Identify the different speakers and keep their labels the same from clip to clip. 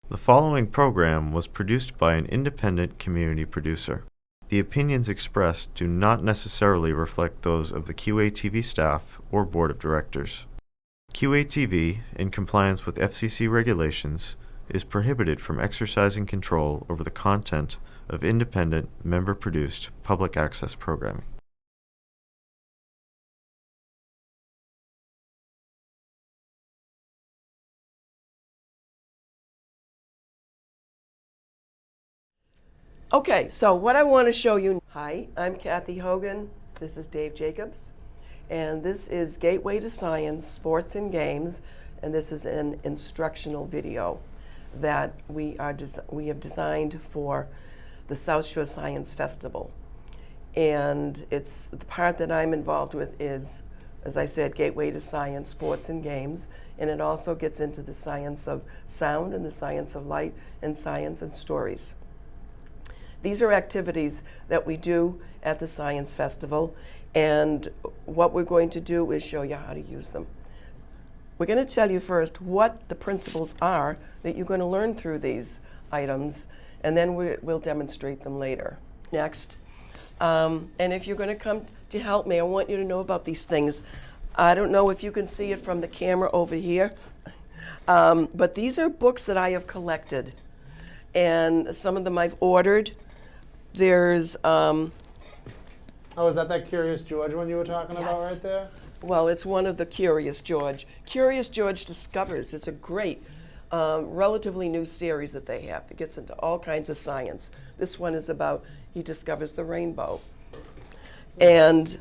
Speaker 1: The following program was produced by an independent community producer. The opinions expressed do not necessarily reflect those of the QATV staff or board of directors. QATV, in compliance with FCC regulations, is prohibited from exercising control over the content of independent, member-produced public access programming.
Speaker 2: Okay, so what I want to show you. Hi, I'm Kathy Hogan. This is Dave Jacobs. And this is Gateway to Science, Sports and Games. And this is an instructional video that we have designed for the South Shore Science Festival. And it's the part that I'm involved with is, as I said, Gateway to Science, Sports and Games. And it also gets into the science of sound and the science of light and science and stories. These are activities that we do at the Science Festival, and what we're going to do is show you how to use them. We're going to tell you first what the principles are that you're going to learn through these items, and then we'll demonstrate them later. Next. And if you're going to come to help me, I want you to know about these things. I don't know if you can see it from the camera over here, but these are books that I have collected, and some of them I've ordered. There's,
Speaker 3: Oh, is that Curious George one you were talking about right there?
Speaker 2: Well, it's one of the Curious George. Curious George Discovers. It's a great, relatively new series that they have. It gets into all kinds of science. This one is about, he discovers the rainbow. And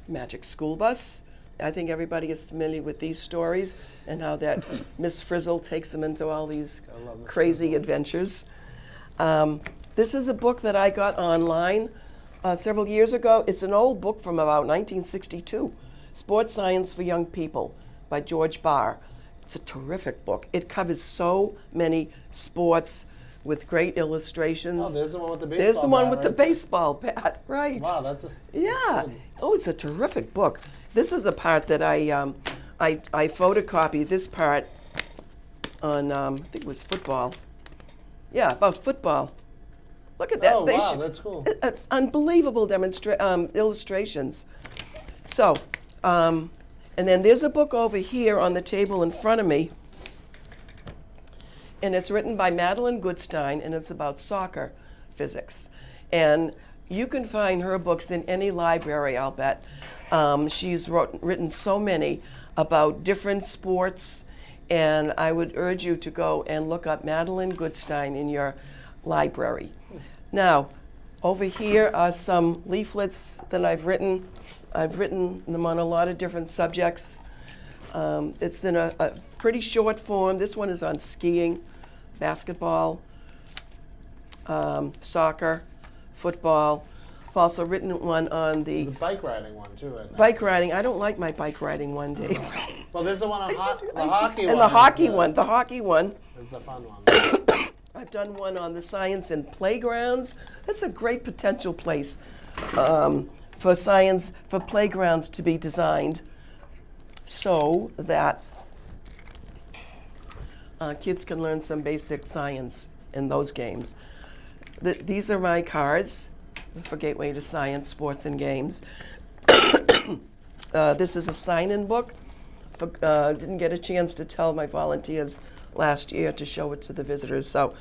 Speaker 2: Magic School Bus. I think everybody is familiar with these stories and how that Miss Frizzle takes them into all these crazy adventures. This is a book that I got online several years ago. It's an old book from about 1962, Sports Science for Young People by George Barr. It's a terrific book. It covers so many sports with great illustrations.
Speaker 3: Oh, there's the one with the baseball bat.
Speaker 2: There's the one with the
Speaker 3: right?
Speaker 2: Baseball bat, right.
Speaker 3: Wow, that's
Speaker 2: Yeah.
Speaker 3: good.
Speaker 2: Oh, it's a terrific book. This is a part that I photocopied this part on, I think it was football. Yeah, about football. Look at that.
Speaker 3: Oh, wow, that's cool.
Speaker 2: Unbelievable illustrations. So, and then there's a book over here on the table in front of me, and it's written by Madeline Goodstein, and it's about soccer physics. And you can find her books in any library, I'll bet. She's written so many about different sports, and I would urge you to go and look up Madeline Goodstein in your library. Now, over here are some leaflets that I've written. I've written them on a lot of different subjects. It's in a pretty short form. This one is on skiing, basketball, soccer, football. I've also written one on the
Speaker 3: bike riding one too, I think.
Speaker 2: bike riding. I don't like my bike riding one, Dave.
Speaker 3: Well, there's the one on hockey one.
Speaker 2: And the hockey one. The hockey one.
Speaker 3: Is the fun one.
Speaker 2: I've done one on the science in playgrounds. That's a great potential place for science, for playgrounds to be designed so that kids can learn some basic science in those games. These are my cards for Gateway to Science, Sports and Games. This is a sign-in book. Didn't get a chance to tell my volunteers last year to show it to the visitors, so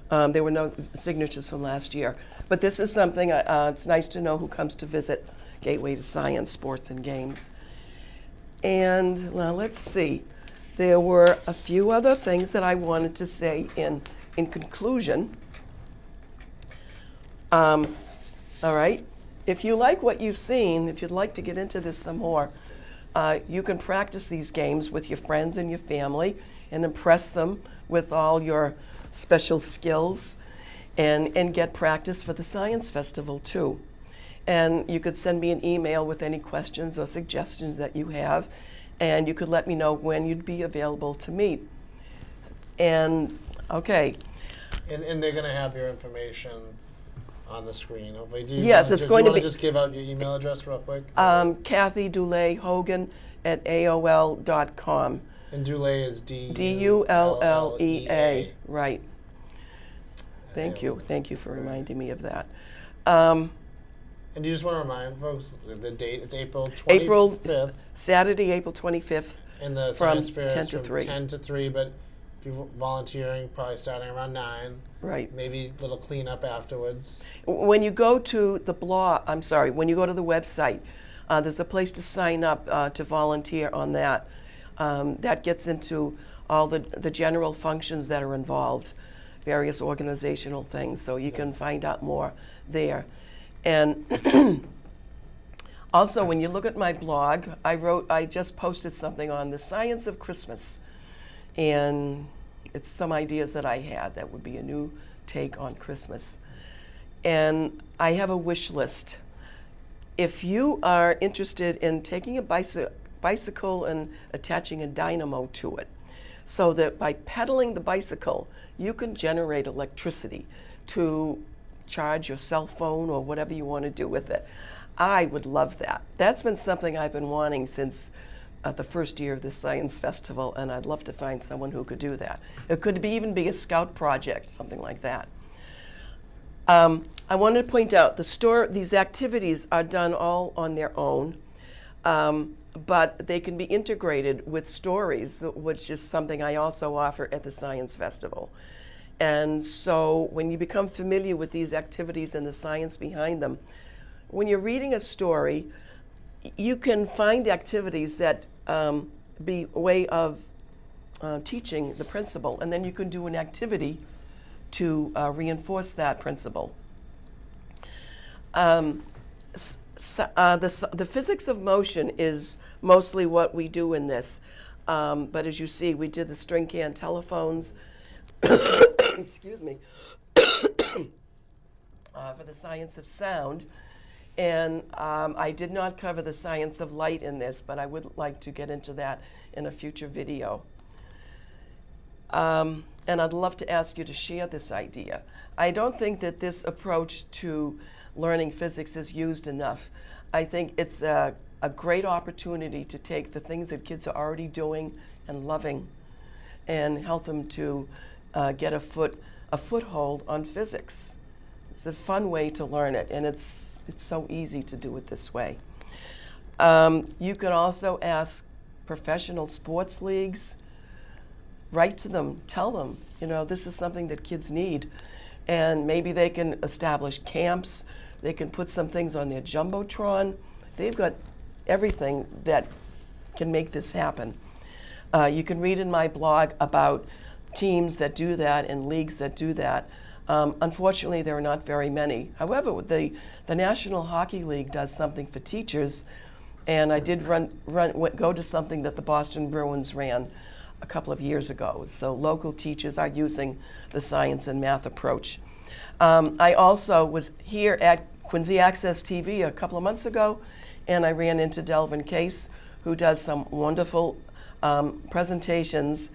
Speaker 2: there were no signatures from last year. But this is something, it's nice to know who comes to visit Gateway to Science, Sports and Games. And well, let's see. There were a few other things that I wanted to say in conclusion. All right, if you like what you've seen, if you'd like to get into this some more, you can practice these games with your friends and your family and impress them with all your special skills and get practice for the Science Festival too. And you could send me an email with any questions or suggestions that you have, and you could let me know when you'd be available to meet. And, okay.
Speaker 3: And they're going to have your information on the screen. Hopefully.
Speaker 2: Yes, it's going to be.
Speaker 3: Just give out your email address real quick?
Speaker 2: Kathy Dulé Hogan at AOL.com.
Speaker 3: And Dulea is
Speaker 2: D-U-L-L-E-A. Right. Thank you. Thank you for reminding me of that. Um,
Speaker 3: And do you just want to remind folks the date? It's April 25th.
Speaker 2: Saturday, April 25th.
Speaker 3: And the
Speaker 2: from
Speaker 3: science fair
Speaker 2: 10
Speaker 3: is
Speaker 2: to
Speaker 3: from
Speaker 2: 3.
Speaker 3: 10 to 3, but people volunteering probably starting around 9.
Speaker 2: Right.
Speaker 3: Maybe a little cleanup afterwards.
Speaker 2: When you go to the when you go to the website, there's a place to sign up to volunteer on that. That gets into all the general functions that are involved, various organizational things, so you can find out more there. And also, when you look at my blog, I just posted something on the science of Christmas, and it's some ideas that I had that would be a new take on Christmas. And I have a wish list. If you are interested in taking a bicycle and attaching a dynamo to it, so that by pedaling the bicycle, you can generate electricity to charge your cell phone or whatever you want to do with it. I would love that. That's been something I've been wanting since the first year of the Science Festival, and I'd love to find someone who could do that. It could even be a scout project, something like that. I wanted to point out these activities are done all on their own, but they can be integrated with stories, which is something I also offer at the Science Festival. And so when you become familiar with these activities and the science behind them, when you're reading a story, you can find activities that be a way of teaching the principle, and then you can do an activity to reinforce that principle. The physics of motion is mostly what we do in this, but as you see, we did the string can telephones, excuse me, for the science of sound. And I did not cover the science of light in this, but I would like to get into that in a future video. And I'd love to ask you to share this idea. I don't think that this approach to learning physics is used enough. I think it's a great opportunity to take the things that kids are already doing and loving and help them to get a foothold on physics. It's a fun way to learn it, and it's so easy to do it this way. You can also ask professional sports leagues, write to them, tell them, this is something that kids need. And maybe they can establish camps, they can put some things on their Jumbotron. They've got everything that can make this happen. You can read in my blog about teams that do that and leagues that do that. Unfortunately, there are not very many. However, the National Hockey League does something for teachers, and I did go to something that the Boston Bruins ran a couple of years ago. So local teachers are using the science and math approach. I also was here at Quincy Access TV a couple of months ago, and I ran into Delvin Case, who does some wonderful presentations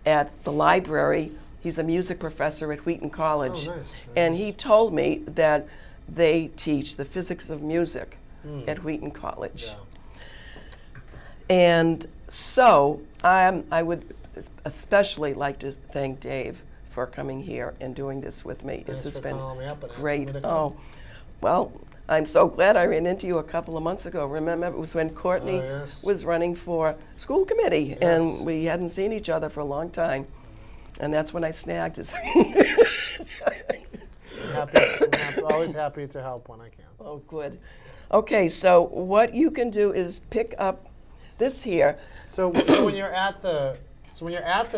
Speaker 2: at the library. He's a music professor at Wheaton College.
Speaker 3: Oh, nice.
Speaker 2: And he told me that they teach the physics of music at Wheaton College.
Speaker 3: Yeah.
Speaker 2: And so I would especially like to thank Dave for coming here and doing this with me.
Speaker 3: Thanks
Speaker 2: This has
Speaker 3: for
Speaker 2: been
Speaker 3: calling me up and asking
Speaker 2: great.
Speaker 3: me to come.
Speaker 2: Oh, well, I'm so glad I ran into you a couple of months ago. Remember, it was when Courtney
Speaker 3: yes.
Speaker 2: was running for school committee,
Speaker 3: Yes.
Speaker 2: and we hadn't seen each other for a long time. And that's when I snagged his.
Speaker 3: Always happy to help when I can.
Speaker 2: Oh, good. Okay, so what you can do is pick up this here.
Speaker 3: So when you're at the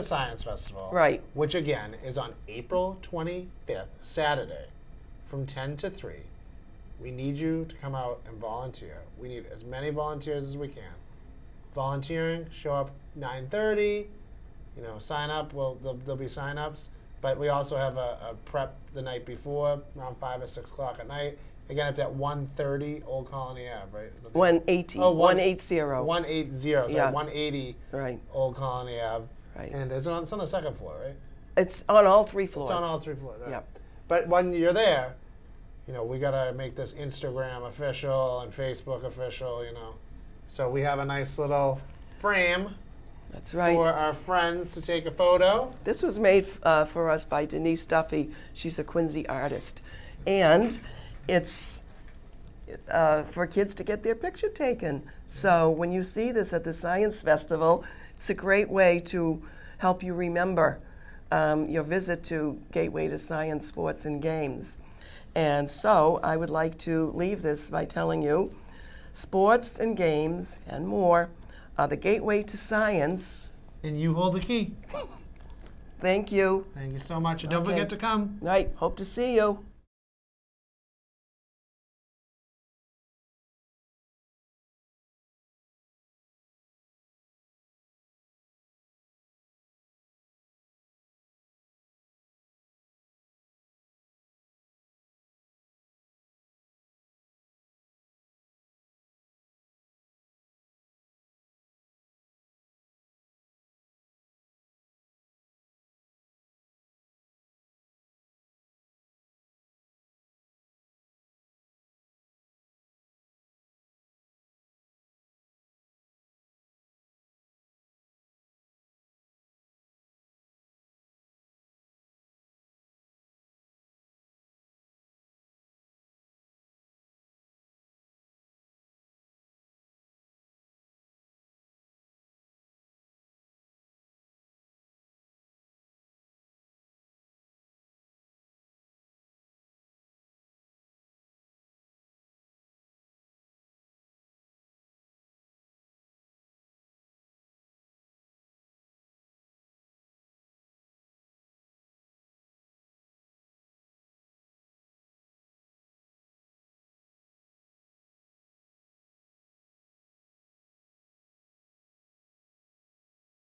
Speaker 3: Science Festival,
Speaker 2: Right.
Speaker 3: which again is on April 25th, Saturday, from 10 to 3, we need you to come out and volunteer. We need as many volunteers as we can. Volunteering, show up 9:30. Sign up. Well, there'll be sign-ups, but we also have a prep the night before, around 5 or 6 o'clock at night. Again, it's at 130 Old Colony Ave, right?
Speaker 2: 180.
Speaker 3: Oh,
Speaker 2: 180.
Speaker 3: 180. Sorry,
Speaker 2: Yeah.
Speaker 3: 180
Speaker 2: Right.
Speaker 3: Old Colony Ave.
Speaker 2: Right.
Speaker 3: And it's on the second floor, right?
Speaker 2: It's on all 3 floors.
Speaker 3: It's on all 3 floors. Right?
Speaker 2: Yeah.
Speaker 3: But when you're there, we gotta make this Instagram official and Facebook official. So we have a nice little frame
Speaker 2: That's right.
Speaker 3: for our friends to take a photo.
Speaker 2: This was made for us by Denise Duffy. She's a Quincy artist. And it's for kids to get their picture taken. So when you see this at the Science Festival, it's a great way to help you remember your visit to Gateway to Science, Sports, and Games. And so I would like to leave this by telling you, sports and games and more are the gateway to science.
Speaker 3: And you hold the key.
Speaker 2: Thank you.
Speaker 3: Thank you so much. And don't
Speaker 2: Okay.
Speaker 3: forget to come.
Speaker 2: Right, hope to see you.